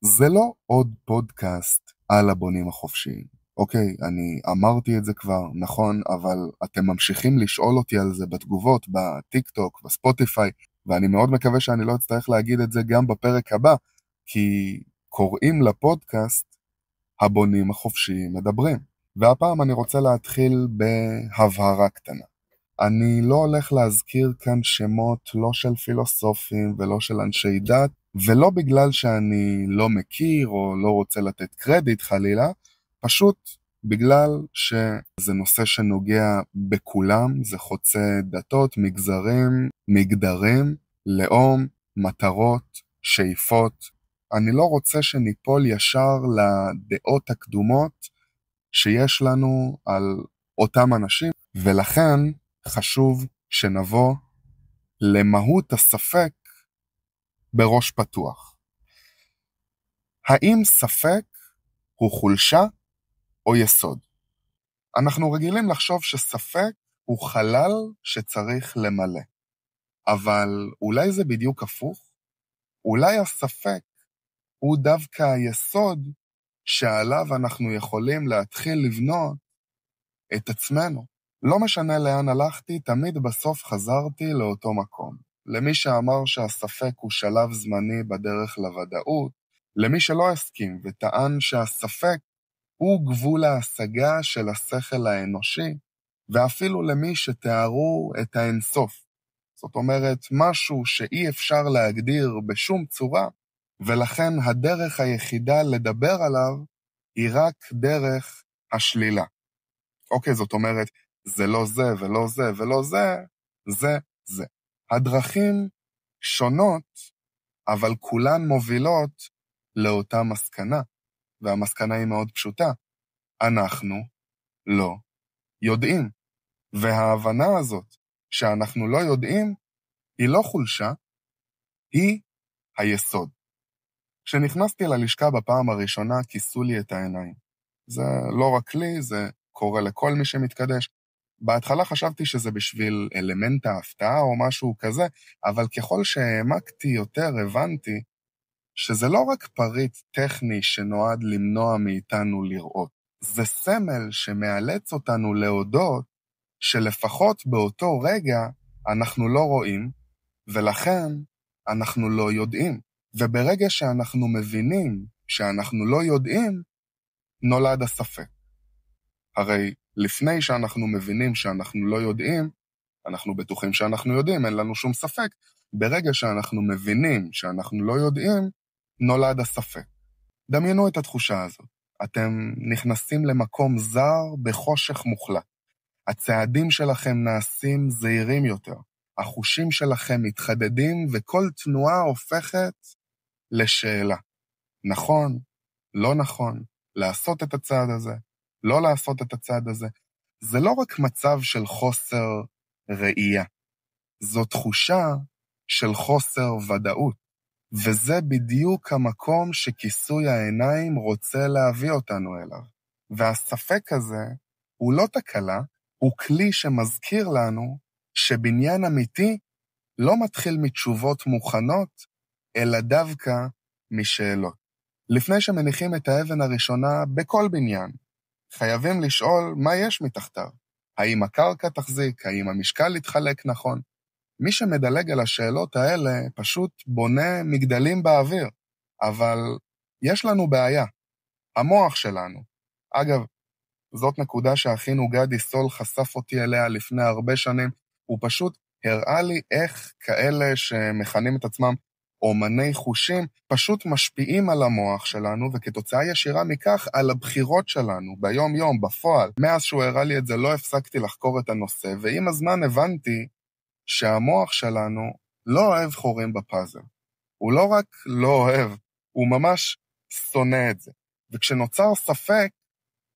זה לא עוד פודקאסט על הבונים החופשיים. אוקיי, אני אמרתי את זה כבר, נכון, אבל אתם ממשיכים לשאול אותי על זה בתגובות, בטיק טוק, בספוטיפיי, ואני מאוד מקווה שאני לא אצטרך להגיד את זה גם בפרק הבא, כי קוראים לפודקאסט הבונים החופשיים מדברים. והפעם אני רוצה להתחיל בהבהרה קטנה. אני לא הולך להזכיר כאן שמות לא של פילוסופים ולא של אנשי דת, ולא בגלל שאני לא מכיר או לא רוצה לתת קרדיט חלילה, פשוט בגלל שזה נושא שנוגע בכולם, זה חוצה דתות, מגזרים, מגדרים, לאום, מטרות, שאיפות. אני לא רוצה שניפול ישר לדעות הקדומות שיש לנו על אותם אנשים, ולכן חשוב שנבוא למהות הספק בראש פתוח. האם ספק הוא חולשה או יסוד? אנחנו רגילים לחשוב שספק הוא חלל שצריך למלא, אבל אולי זה בדיוק הפוך? אולי הספק הוא דווקא היסוד שעליו אנחנו יכולים להתחיל לבנות את עצמנו. לא משנה לאן הלכתי, תמיד בסוף חזרתי לאותו מקום. למי שאמר שהספק הוא שלב זמני בדרך לוודאות, למי שלא הסכים וטען שהספק הוא גבול ההשגה של השכל האנושי, ואפילו למי שתיארו את האינסוף. זאת אומרת, משהו שאי אפשר להגדיר בשום צורה, ולכן הדרך היחידה לדבר עליו היא רק דרך השלילה. אוקיי, זאת אומרת, זה לא זה ולא זה ולא זה, זה זה. הדרכים שונות, אבל כולן מובילות לאותה מסקנה, והמסקנה היא מאוד פשוטה. אנחנו לא יודעים. וההבנה הזאת שאנחנו לא יודעים, היא לא חולשה, היא היסוד. כשנכנסתי ללשכה בפעם הראשונה, כיסו לי את העיניים. זה לא רק לי, זה קורה לכל מי שמתקדש. בהתחלה חשבתי שזה בשביל אלמנט ההפתעה או משהו כזה, אבל ככל שהעמקתי יותר הבנתי שזה לא רק פריט טכני שנועד למנוע מאיתנו לראות. זה סמל שמאלץ אותנו להודות שלפחות באותו רגע אנחנו לא רואים, ולכן אנחנו לא יודעים. וברגע שאנחנו מבינים שאנחנו לא יודעים, נולד הספק. הרי לפני שאנחנו מבינים שאנחנו לא יודעים, אנחנו בטוחים שאנחנו יודעים, אין לנו שום ספק. ברגע שאנחנו מבינים שאנחנו לא יודעים, נולד הספק. דמיינו את התחושה הזאת. אתם נכנסים למקום זר בחושך מוחלט. הצעדים שלכם נעשים זהירים יותר. החושים שלכם מתחדדים וכל תנועה הופכת לשאלה. נכון, לא נכון, לעשות את הצעד הזה, לא לעשות את הצעד הזה. זה לא רק מצב של חוסר ראייה, זו תחושה של חוסר ודאות, וזה בדיוק המקום שכיסוי העיניים רוצה להביא אותנו אליו. והספק הזה הוא לא תקלה, הוא כלי שמזכיר לנו שבניין אמיתי לא מתחיל מתשובות מוכנות, אלא דווקא משאלות. לפני שמניחים את האבן הראשונה בכל בניין, חייבים לשאול מה יש מתחתיו. האם הקרקע תחזיק? האם המשקל יתחלק נכון? מי שמדלג על השאלות האלה פשוט בונה מגדלים באוויר. אבל יש לנו בעיה. המוח שלנו. אגב, זאת נקודה שאחינו גדי סול חשף אותי אליה לפני הרבה שנים. הוא פשוט הראה לי איך כאלה שמכנים את עצמם אומני חושים, פשוט משפיעים על המוח שלנו, וכתוצאה ישירה מכך על הבחירות שלנו, ביום יום, בפועל. מאז שהוא הראה לי את זה לא הפסקתי לחקור את הנושא, ועם הזמן הבנתי שהמוח שלנו לא אוהב חורים בפאזל. הוא לא רק לא אוהב, הוא ממש שונא את זה. וכשנוצר ספק,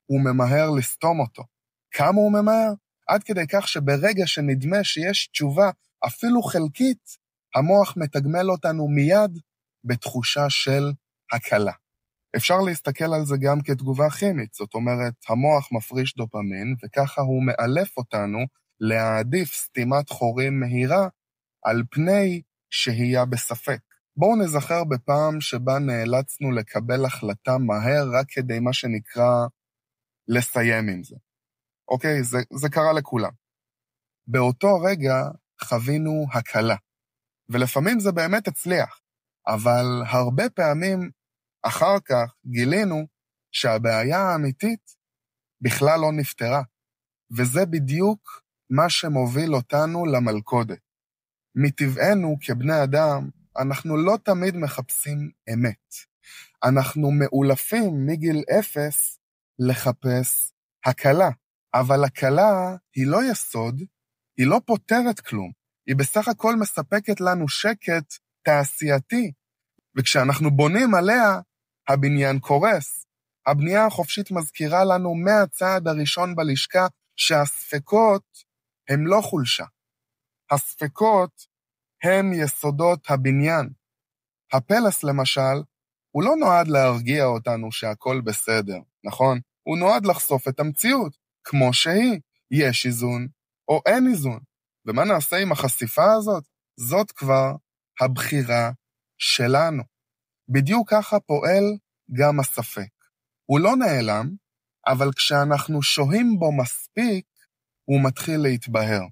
הוא ממהר לסתום אותו. כמה הוא ממהר? עד כדי כך שברגע שנדמה שיש תשובה אפילו חלקית, המוח מתגמל אותנו מיד בתחושה של הקלה. אפשר להסתכל על זה גם כתגובה כימית, זאת אומרת, המוח מפריש דופמין, וככה הוא מאלף אותנו להעדיף סתימת חורים מהירה על פני שהייה בספק. בואו נזכר בפעם שבה נאלצנו לקבל החלטה מהר רק כדי מה שנקרא לסיים עם זה. אוקיי? זה קרה לכולם. באותו רגע חווינו הקלה, ולפעמים זה באמת הצליח, אבל הרבה פעמים אחר כך גילינו שהבעיה האמיתית בכלל לא נפתרה, וזה בדיוק מה שמוביל אותנו למלכודת. מטבענו כבני אדם, אנחנו לא תמיד מחפשים אמת. אנחנו מאולפים מגיל 0 לחפש הקלה, אבל הקלה היא לא יסוד, היא לא פותרת כלום, היא בסך הכל מספקת לנו שקט תעשייתי, וכשאנחנו בונים עליה, הבניין קורס. הבנייה החופשית מזכירה לנו מהצעד הראשון בלשכה שהספקות הם לא חולשה. הספקות הם יסודות הבניין. הפלס למשל, הוא לא נועד להרגיע אותנו שהכל בסדר, נכון? הוא נועד לחשוף את המציאות, כמו שהיא, יש איזון או אין איזון. ומה נעשה עם החשיפה הזאת? זאת כבר הבחירה שלנו. בדיוק ככה פועל גם הספק. הוא לא נעלם, אבל כשאנחנו שוהים בו מספיק, הוא מתחיל להתבהר.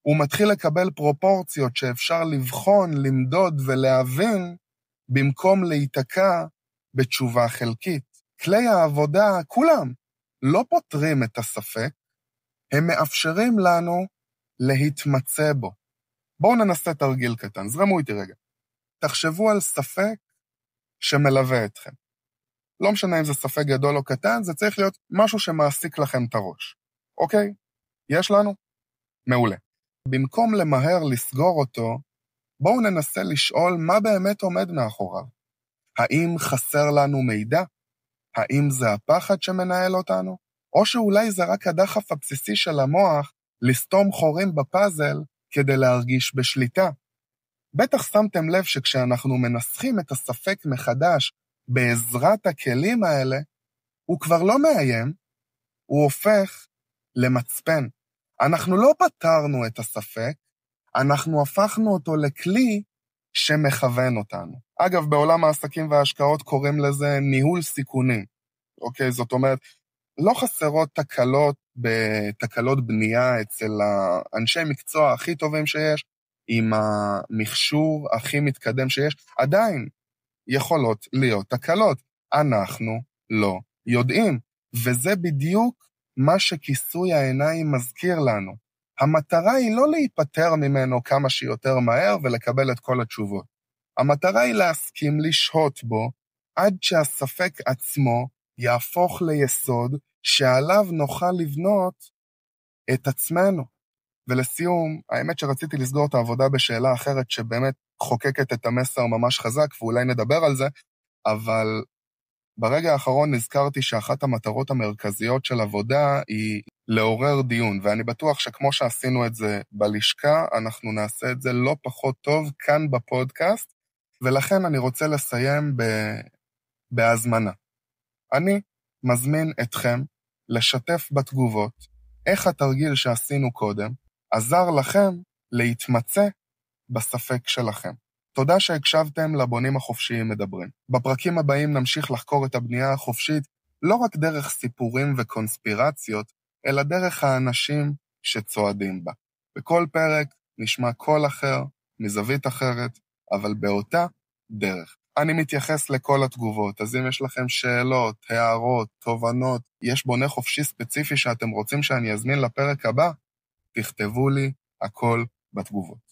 הוא מתחיל לקבל פרופורציות שאפשר לבחון, למדוד ולהבין, במקום להיתקע בתשובה חלקית. כלי העבודה, כולם, לא פותרים את הספק, הם מאפשרים לנו להתמצא בו. בואו ננסה תרגיל קטן, זרמו איתי רגע. תחשבו על ספק שמלווה אתכם. לא משנה אם זה ספק גדול או קטן, זה צריך להיות משהו שמעסיק לכם את הראש. אוקיי? יש לנו? מעולה. במקום למהר לסגור אותו, בואו ננסה לשאול מה באמת עומד מאחוריו. האם חסר לנו מידע? האם זה הפחד שמנהל אותנו? או שאולי זה רק הדחף הבסיסי של המוח לסתום חורים בפאזל כדי להרגיש בשליטה. בטח שמתם לב שכשאנחנו מנסחים את הספק מחדש בעזרת הכלים האלה, הוא כבר לא מאיים, הוא הופך למצפן. אנחנו לא פתרנו את הספק, אנחנו הפכנו אותו לכלי שמכוון אותנו. אגב, בעולם העסקים וההשקעות קוראים לזה ניהול סיכונים. אוקיי, זאת אומרת, לא חסרות תקלות בנייה אצל האנשי מקצוע הכי טובים שיש, עם המכשור הכי מתקדם שיש, עדיין יכולות להיות תקלות. אנחנו לא יודעים, וזה בדיוק מה שכיסוי העיניים מזכיר לנו. המטרה היא לא להיפטר ממנו כמה שיותר מהר ולקבל את כל התשובות. המטרה היא להסכים לשהות בו, עד שהספק עצמו יהפוך ליסוד שעליו נוכל לבנות את עצמנו. ולסיום, האמת שרציתי לסגור את העבודה בשאלה אחרת שבאמת חוקקת את המסר ממש חזק, ואולי נדבר על זה, אבל ברגע האחרון נזכרתי שאחת המטרות המרכזיות של עבודה היא לעורר דיון, ואני בטוח שכמו שעשינו את זה בלשכה, אנחנו נעשה את זה לא פחות טוב כאן בפודקאסט, ולכן אני רוצה לסיים בהזמנה. אני מזמין אתכם לשתף בתגובות איך התרגיל שעשינו קודם עזר לכם להתמצא בספק שלכם. תודה שהקשבתם לבונים החופשיים מדברים. בפרקים הבאים נמשיך לחקור את הבנייה החופשית לא רק דרך סיפורים וקונספירציות, אלא דרך האנשים שצועדים בה. בכל פרק נשמע קול אחר, מזווית אחרת, אבל באותה דרך. אני מתייחס לכל התגובות, אז אם יש לכם שאלות, הערות, תובנות, יש בונה חופשי ספציפי שאתם רוצים שאני אזמין לפרק הבא, תכתבו לי הכל בתגובות.